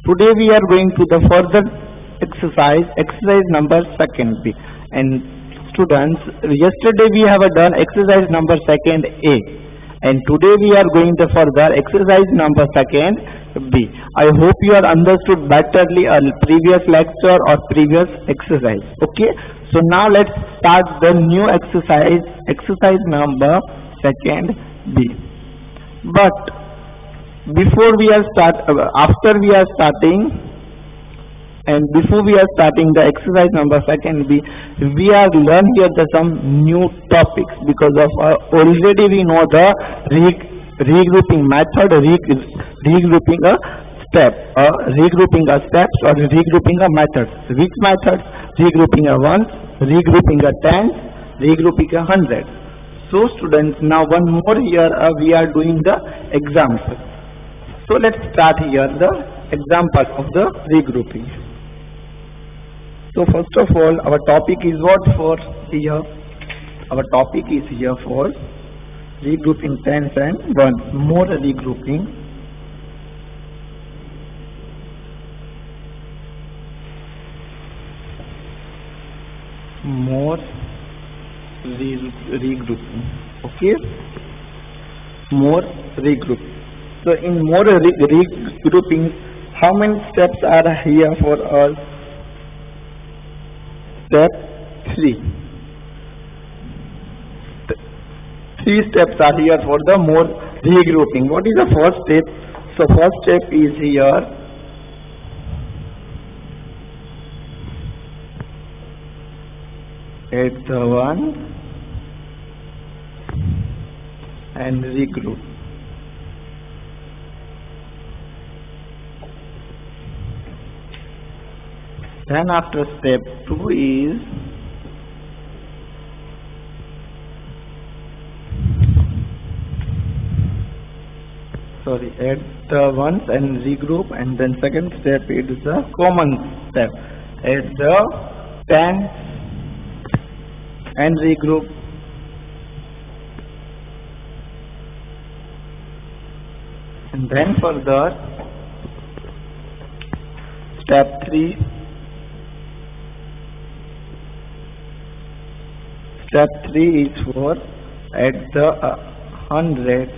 Today we are going to the further exercise number second B. And students, yesterday we have done exercise number second A, and today we are going to further exercise number second B. I hope you are understood betterly a previous lecture or previous exercise. Okay, so now let's start the new exercise number second B. But before we are after we are starting, and before we are starting the exercise number second B, we are learn here some new topics, because of already we know the regrouping method, regrouping a step, regrouping a steps, or regrouping a methods. Which methods? Regrouping a ones, regrouping a tens, regrouping a hundred. So students, now one more here we are doing the example. So let's start here the example of the regrouping. So first of all, our topic is what for here? Our topic is here for regrouping tens and ones. More regrouping. More regrouping. Okay. More regrouping. So in more regrouping, how many steps are here for us? Step 3. 3 steps are here for the more regrouping. What is the first step? So first step is here. Add the one and regroup. Then after step 2 is add the ones and regroup, and then second step is the common step. Add the 10 and regroup. And then further step 3. Step 3 is for add the 100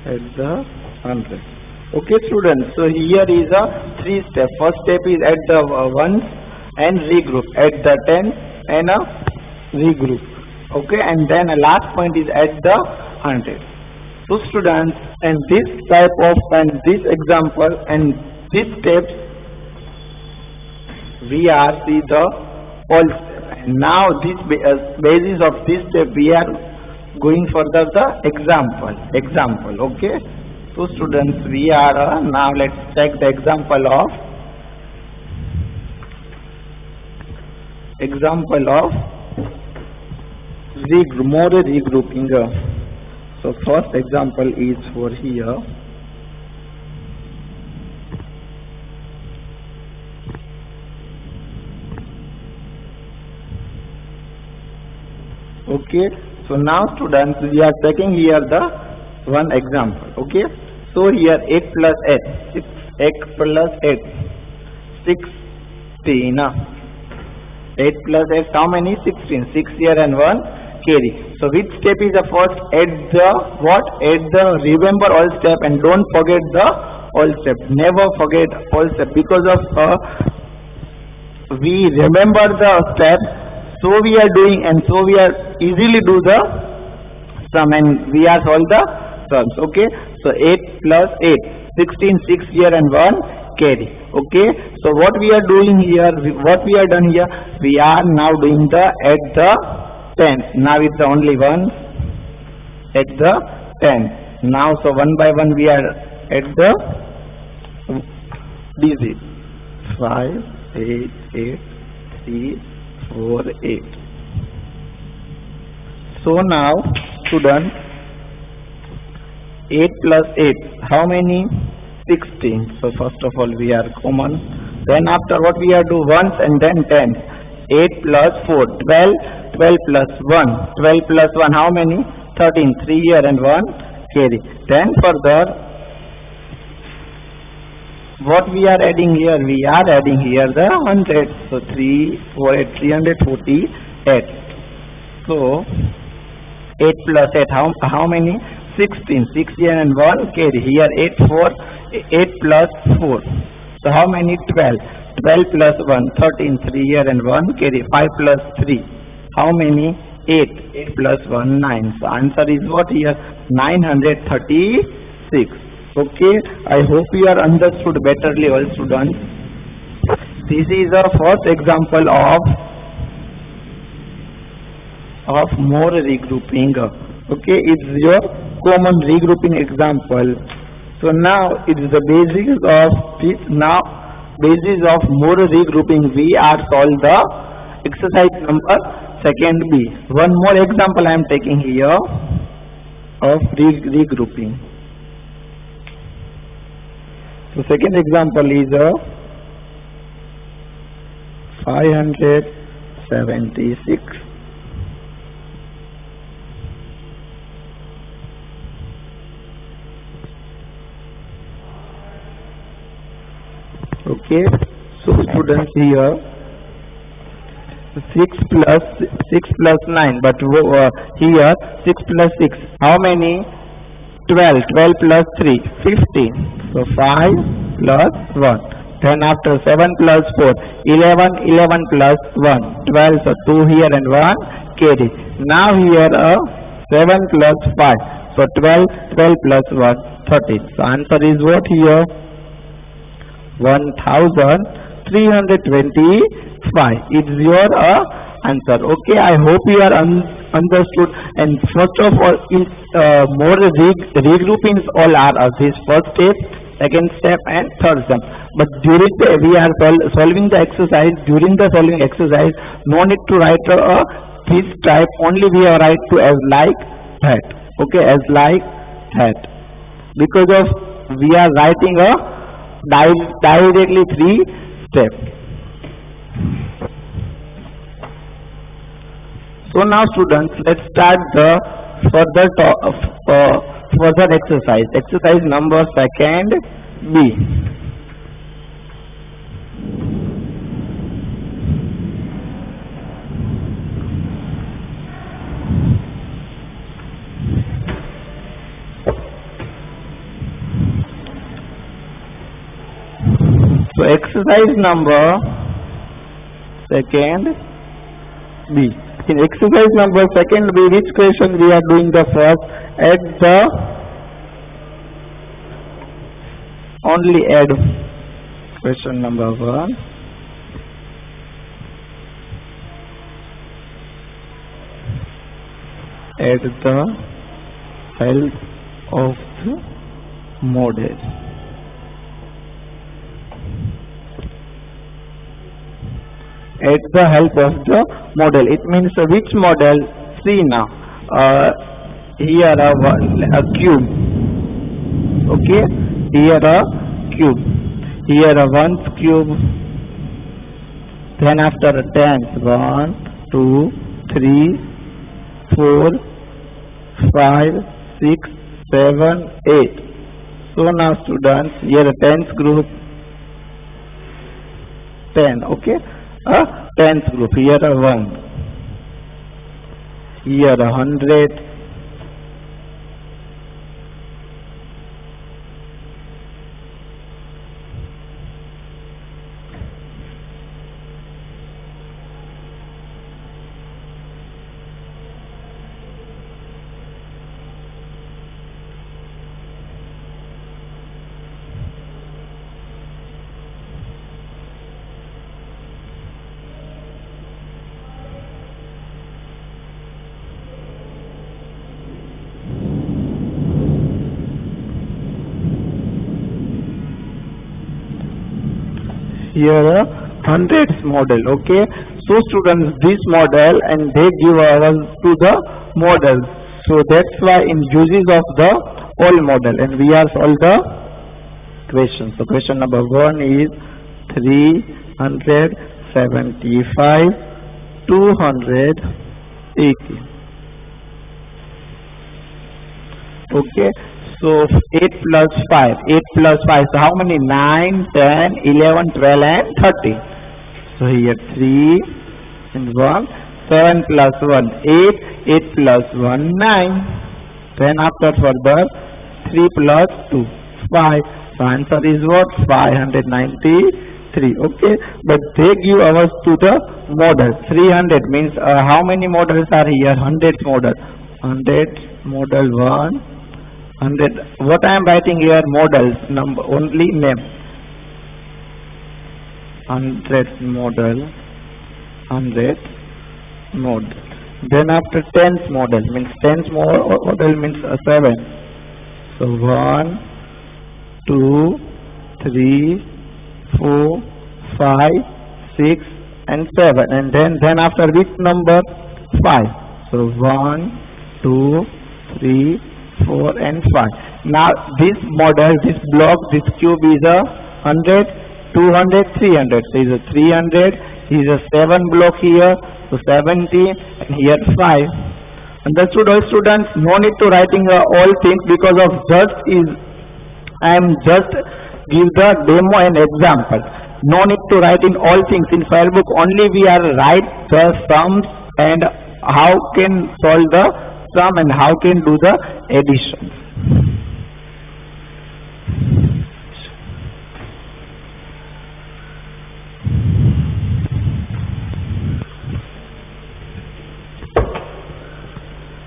at the 100. Okay students, so here is a 3 step. First step is add the ones and regroup, add the 10 and a regroup. Okay, and then a last point is add the 100. So students, and this type of and this example and this steps we are see the all step. And now this basis of this step we are going further the example. Okay, so students, we are now let's check the example of more regrouping. So first example is for here. Okay, so now students, we are taking here the one example. Okay, so here 8 plus 8, 6x plus 8, 16. 8 plus 8, how many? 16. 6 here and 1 carry. So which step is the first? Add the what? Add the remember all step, and don't forget the all step. Never forget all step, because of we remember the steps, so we are doing, and so we are easily do the sum, and we are solve the sums. Okay, so 8 plus 8, 16, 6 here and 1 carry. Okay, so what we are doing here, what we are done here, we are now doing the add the 10. Now it's the only one at the 10. Now so one by one we are at the digit 5, 8, 8, 3, 4, 8. So now students, 8 plus 8, how many? 16. So first of all we are common Then after what we are do ones and then tens. 8 plus 4, 12, 12 plus 1, 12 plus 1, how many? 13, 3 here and 1 carry. Then further, what we are adding here? We are adding here the 100. So 3, 4, 8, 348. So 8 plus 8, how many? 16, 6 here and 1 carry. Here 8, 4, 8 plus 4. So how many? 12. 12 plus 1, 13, 3 here and 1 carry. 5 plus 3, how many? 8. 8 plus 1, 9. So answer is what here? 936. Okay, I hope you are understood betterly all students. This is a first example of more regrouping. Okay, it's your common regrouping example. So now it is the basis of this. Now basis of more regrouping, we are solve the exercise number second B. One more example I am taking here of regrouping. So second example is 576. Okay, so students here 6 plus 9, but here 6 plus 6, how many? 12. 12 plus 3, 15. So 5 plus 1. Then after 7 plus 4, 11. 11 plus 1, 12. So 2 here and 1 carry. Now here 7 plus 5. So 12. 12 plus 1, 13. So answer is what here? 1325 is your answer. Okay, I hope you are understood. And first of all, in more regroupings all are this first step, second step and third step. But during the we are solving the exercise, during the solving exercise, no need to write this type, only we are write to as like that. Okay, as like that, because of we are writing directly 3 steps. So now students, let's start the further exercise. Exercise number second B. So exercise number second B. In exercise number second B, which question we are doing the first? Add the only add question number 1. Add the help of the model. At the help of the model, it means which model? See now, here a cube. Okay, here a cube, here a ones cube, then after a tens, 1, 2, 3, 4, 5, 6, 7, 8. So now students, here a tens group, 10. Okay, a tens group, here a 1, here a 100, here a hundreds model. Okay, so students, this model and they give us to the model, so that's why in uses of the all model, and we are solve the question. So question number 1 is 375, 280. Okay, so 8 plus 5, 8 plus 5, so how many? 9, 10, 11, 12 and 30. So here 3 and 1, 7 plus 1, 8, 8 plus 1, 9. Then after further 3 plus 2, 5. So answer is what? 593. Okay, but they give us to the model. 300 means how many models are here? 100 model. 100 model 1. 100. What I am writing here? Models. Number only name. 100 model. 100 model. Then after 10th model means 10th model means 7. So 1, 2, 3, 4, 5, 6 and 7. And then after which number? 5. So 1, 2, 3, 4 and 5. Now this model, this block, this cube is a 100, 200, 300. So is a 300. Is a 7 block here. So 70 and here 5. Understood all students? No need to writing all things because of just is I am just give the demo and example. No need to write in all things in Firebook. Only we are write the sums and how can solve the sum and how can do the addition.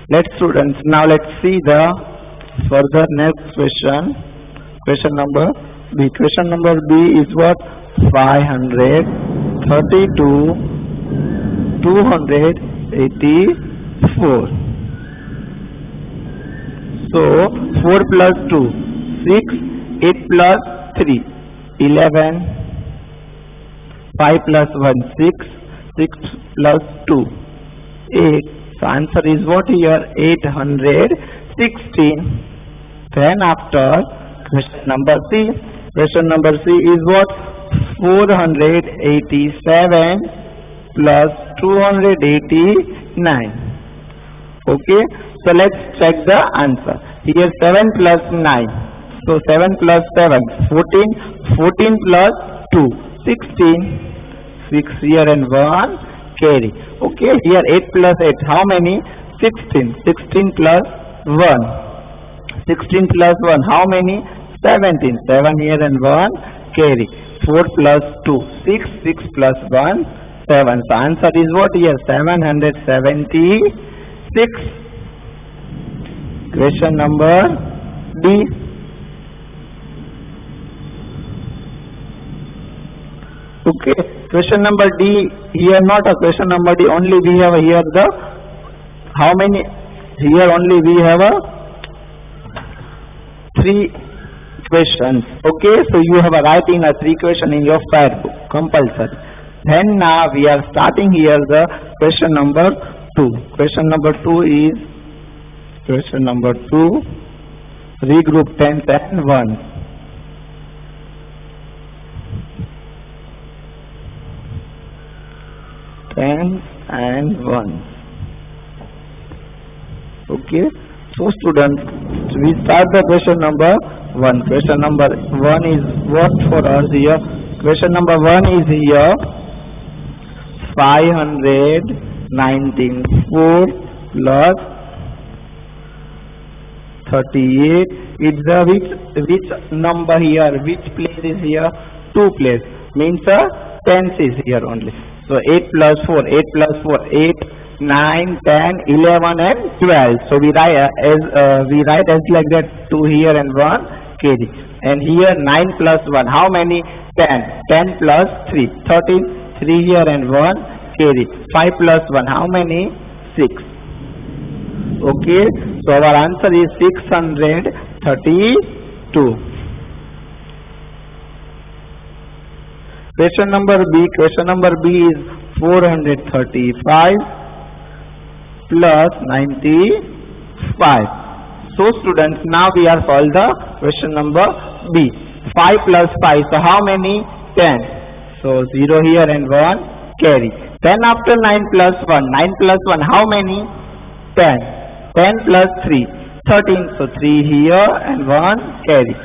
Let's students, now let's see the further next question. Question number B. Question number B is what? 532, 284. So 4 plus 2, 6, 8 plus 3, 11, 5 plus 1, 6, 6 plus 2, 8. So answer is what here? 816. Then after question number C. Question number C is what? 487 plus 289. Okay. So let's check the answer. Here 7 plus 9. So 7 plus 7, 14. 14 plus 2, 16. 6 here and 1. Carry. Okay, here 8 plus 8, how many? 16. 16 plus 1. 16 plus 1, how many? 17. 7 here and 1. Carry. 4 plus 2, 6. 6 plus 1, 7. So answer is what here? 776. Question number D. Okay, question number D, here not a question number D, only we have here the, how many, here only we have a 3 questions. Okay, so you have a writing a 3 question in your Firebook, compulsory. Then now we are starting here the question number 2. Question number 2 is, question number 2, regroup 10 and 1. Tens and ones. Okay, so students, we start the question number 1. Question number 1 is what for us here? Question number 1 is here 519 4 plus 38. It's the which number here? Which place is here? 2 place. Means tens is here only. So 8 plus 4, 8 plus 4, 8, 9, 10, 11 and 12. So we write as like that 2 here and 1 carry. And here 9 plus 1, how many? 10. 10 plus 3, 13, 3 here and 1 carry. 5 plus 1, how many? 6. Okay, so our answer is 632. Question number B. Question number B is 435 plus 95. So students, now we are solved the question number B. 5 plus 5. So how many? 10. So 0 here and 1 carry. Then after 9 plus 1, 9 plus 1, how many? 10. 10 plus 3, 13. So 3 here and 1 carry.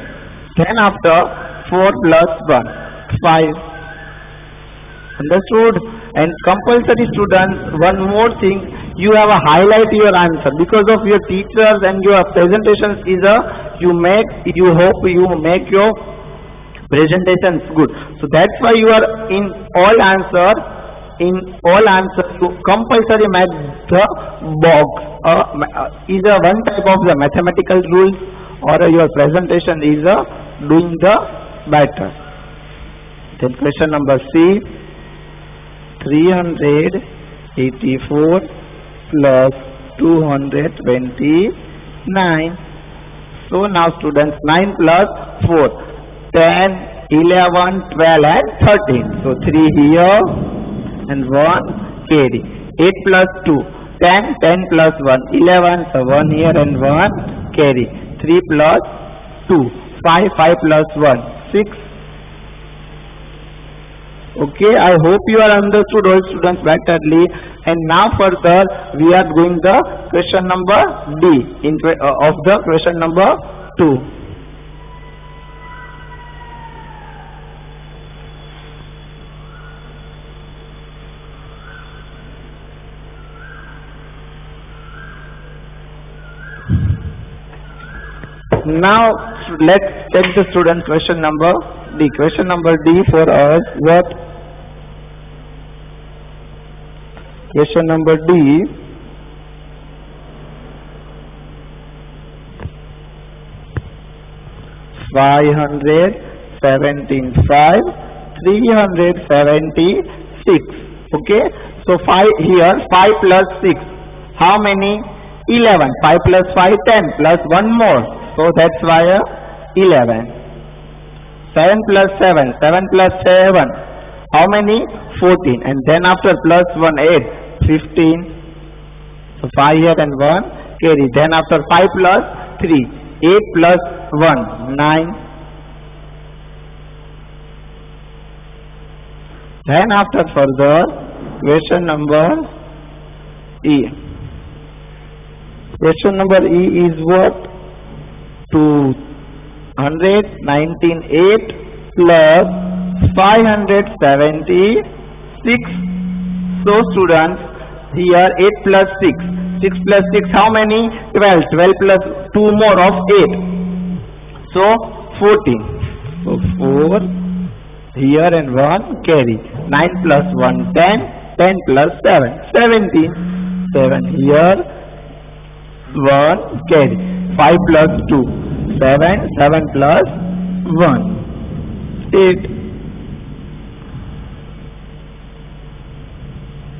Then after 4 plus 1, 5. Understood? And compulsory students, one more thing, you have a highlight your answer because of your teachers and your presentations is a you hope you make your presentations good. So that's why you are in all answer you compulsory make the box is a one type of the mathematical rules or your presentation is a doing the better. Then question number C, 384 plus 229. So now students, 9 plus 4, 10, 11, 12 and 13. So 3 here and 1 carry. 8 plus 2, 10, 10 plus 1, 11. So 1 here and 1 carry. 3 plus 2, 5, 5 plus 1, 6. Okay, I hope you are understood all students betterly. And now further we are going the question number D of the question number 2. Now let's take the student question number D. Question number D for us what? Question number D. $517,500, 376. Okay, so 5 here, 5 plus 6. How many? 11. 5 plus 5, 10 plus 1 more. So that's why 11. 7 plus 7. 7 plus 7. How many? 14. And then after plus 1, 8. 15. So 5 here and 1 carry. Then after 5 plus 3. 8 plus 1. 9. Then after further question number E. Question number E is what? 219.8 plus 576. So students, here 8 plus 6. 6 plus 6 how many? 12. 12 plus 2 more of 8. So 14. So 4 here and 1 carry. 9 plus 1 10. 10 plus 7 17. 7 here 1 carry. 5 plus 2 7. 7 plus 1 8.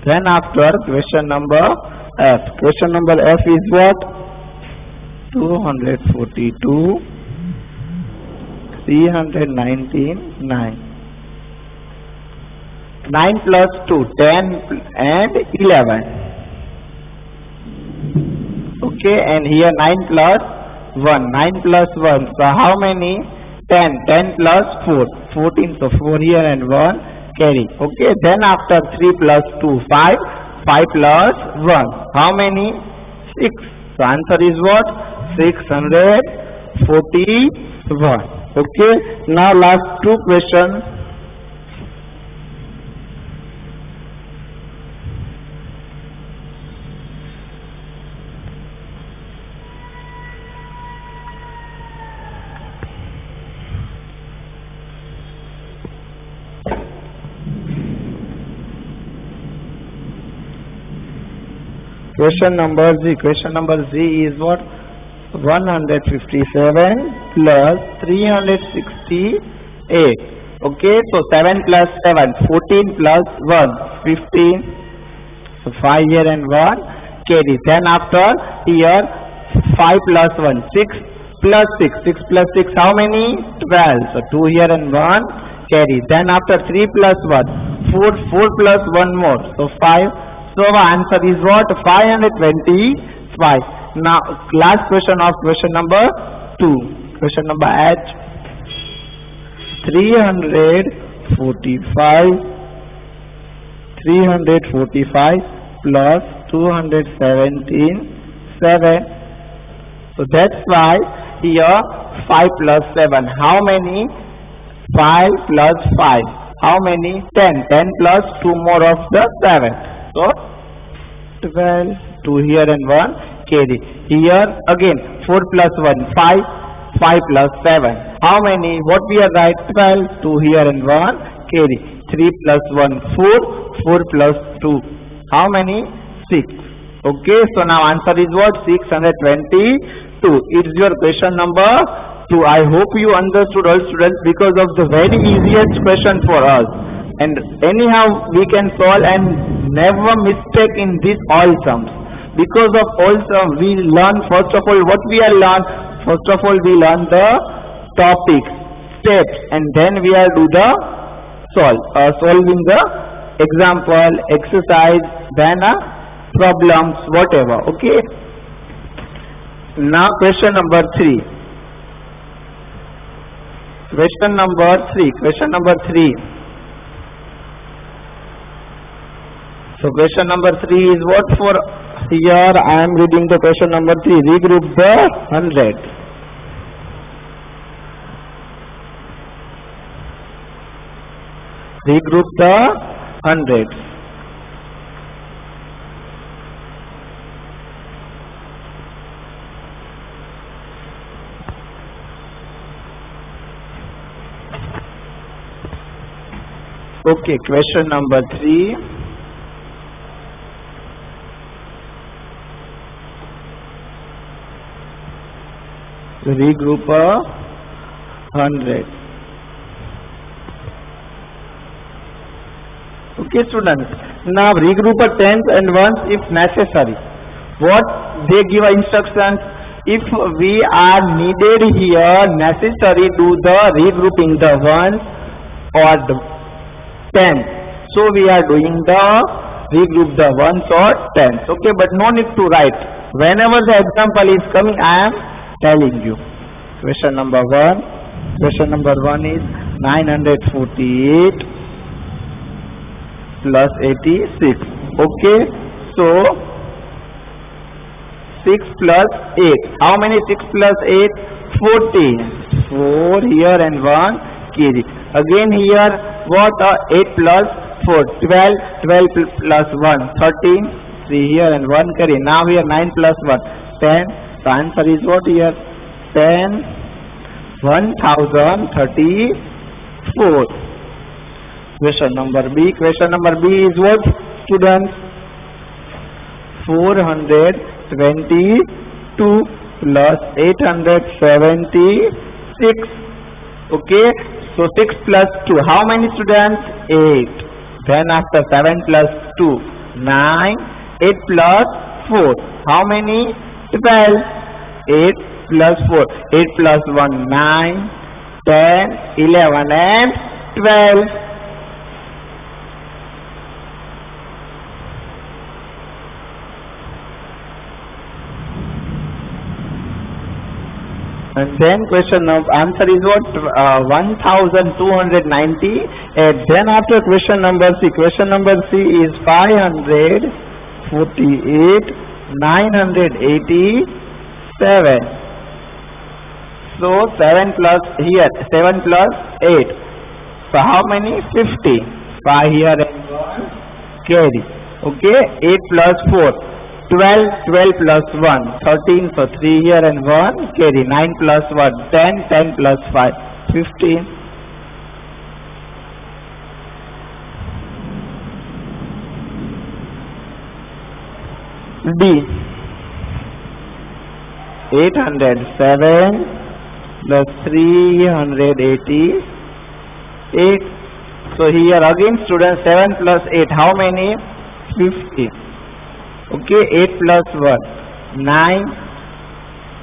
Then after question number F. Question number F is what? 242 319 9. 9 plus 2 10 and 11. Okay, and here 9 plus 1. 9 plus 1. So how many? 10. 10 plus 4. 14. So 4 here and 1 carry. Okay, then after 3 plus 2 5. 5 plus 1. How many? 6. So answer is what? 641. Okay, now last two questions. Question number Z. Question number Z is what? 157 plus 368. Okay, so 7 plus 7, 14 plus 1, 15. So 5 here and 1 carry. Then after here 5 plus 1, 6 plus 6. 6 plus 6 how many? 12. So 2 here and 1 carry. Then after 3 plus 1, 4. 4 plus 1 more. So 5. So our answer is what? 525. Now last question of question number 2. Question number H. 314 345 plus 217 7. So that's why here 5 plus 7. How many? 5 plus 5. How many? 10. 10 plus 2 more of the 7. So 12. 2 here and 1 carry. Here again 4 plus 1. 5. 5 plus 7. How many? What we are right? 12. 2 here and 1 carry. 3 plus 1. 4. 4 plus 2. How many? 6. Okay, so now answer is what? 622. It's your question number 2. I hope you understood, all students, because of the very easiest question for us. And anyhow we can solve and never mistake in this all sums. Because of all sums we learn, first of all, what we are learn? First of all we learn the topic, steps, and then we are do the solving the example, exercise, then problems, whatever. Okay. Now question number 3. Question number 3. Question number 3. So question number 3 is what? For here I am reading the question number 3. Regroup the 100. Regroup the 100. Okay, question number 3. Regroup 100. Okay, students. Now regroup tens and ones if necessary. What they give instructions? If we are needed here, necessary do the regrouping the ones or the tens. So we are doing the regroup the ones or tens. Okay, but no need to write. Whenever the example is coming, I am telling you. Question number 1. Question number 1 is 948 plus 86. Okay, so 6 plus 8. How many 6 plus 8? 14. 4 here and 1 carry. Again here what? 8 plus 4. 12. 12 plus 1. 13. 3 here and 1 carry. Now here 9 plus 1. 10. The answer is what here? 10. 1034. Question number B. Question number B is what, students? 422 plus 876. Okay. So 6 plus 2. How many, students? 8. Then after 7 plus 2. 9. 8 plus 4. How many? 12. 8 plus 4. 8 plus 1. 9. 10. 11 and 12. And then question of answer is what? 1290. And then after question number C. Question number C is 548 987. So 7 plus here 7 plus 8. So how many? 50. 5 here and 1 carry. Okay. 8 plus 4. 12, 12 plus 1, 13, so 3 here and 1, carry, 9 plus 1, 10, 10 plus 5, 15. D, 807 plus 388. So here again, students, 7 plus 8, how many? 50. Okay, 8 plus 1, 9,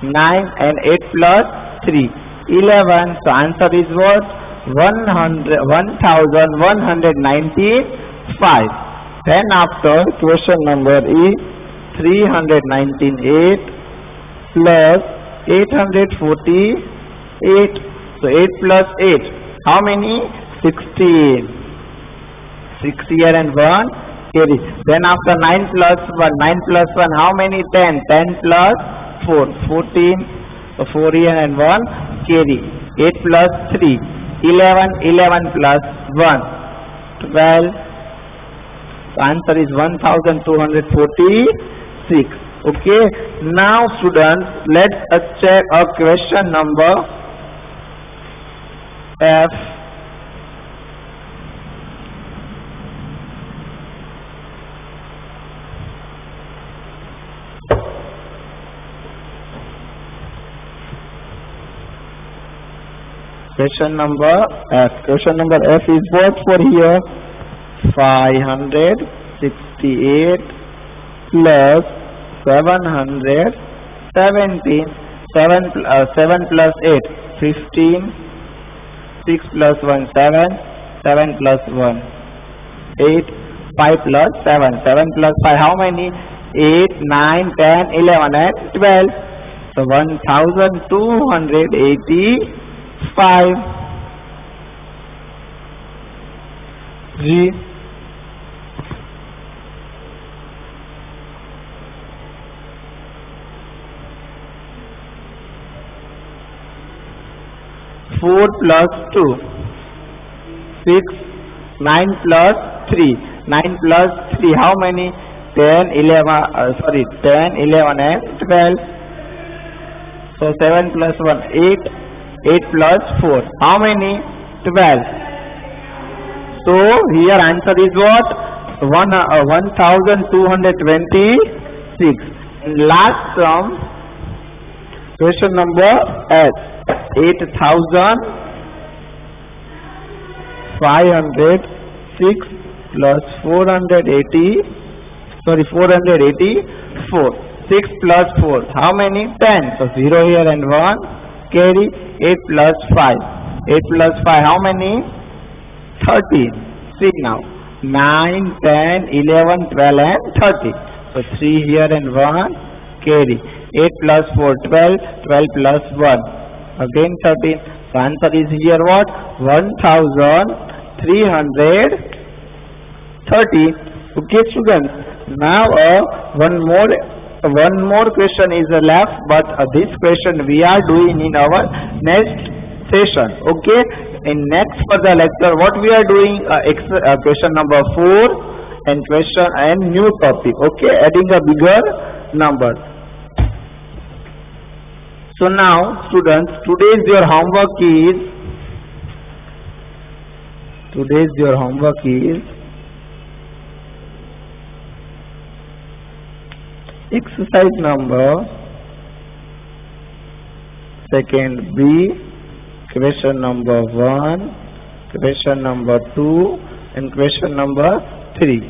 9 and 8 plus 3, 11. So answer is what? 1195. Then after question number is 398 plus 848. So 8 plus 8. How many? 16. 6 here and 1 carry. Then after 9 plus 1, 9 plus 1, how many? 10. 10 plus 4, 14. So 4 here and 1 carry. 8 plus 3, 11. 11 plus 1, 12. The answer is 1246. Okay. Now students, let us check a question number F. Question number F. Question number F is what for here? 568 plus 717. 7 plus 8, 15. 6 plus 1, 7. 7 plus 1, 8. 5 plus 7. 7 plus 5, how many? 8, 9, 10, 11 and 12. So 1285. G. Four plus 2, 6. 9 plus 3, 9 plus 3, how many? 10, 11, 10, 11 and 12. So 7 plus 1, 8. 8 plus 4, how many? 12. So here answer is what? 1226. Last sum, question number S. 8506 plus 484. 6 plus 4, how many? 10. So 0 here and 1 carry. 8 plus 5. 8 plus 5, how many? 13. See now. 9, 10, 11, 12 and 30. So 3 here and 1 carry. 8 plus 4, 12. 12 plus 1, again 13. So answer is here what? 1330. Okay students. Now one more question is left, but this question we are doing in our next session. Okay. In next further lecture, what we are doing? Question number 4 and question and new topic. Okay, adding a bigger number. So now students, today's your homework is exercise number second B, question number 1, question number 2 and question number 3.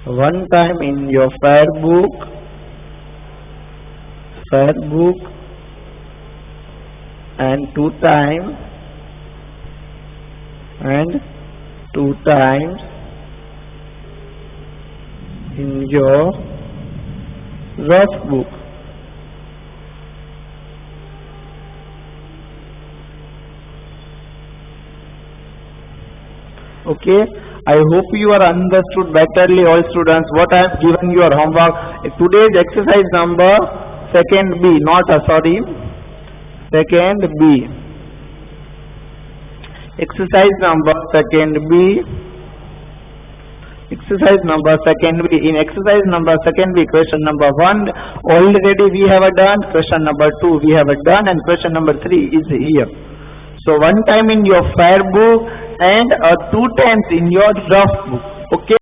One time in your fair book and two times in your rough book. Okay, I hope you are understood betterly all students what I have given your homework. Today's exercise number second B, second B. Exercise number second B. Exercise number second B. In exercise number second B, question number 1 already we have done, question number 2 we have done, and question number 3 is here. So one time in your fair book and 2 times in your rough book. Okay.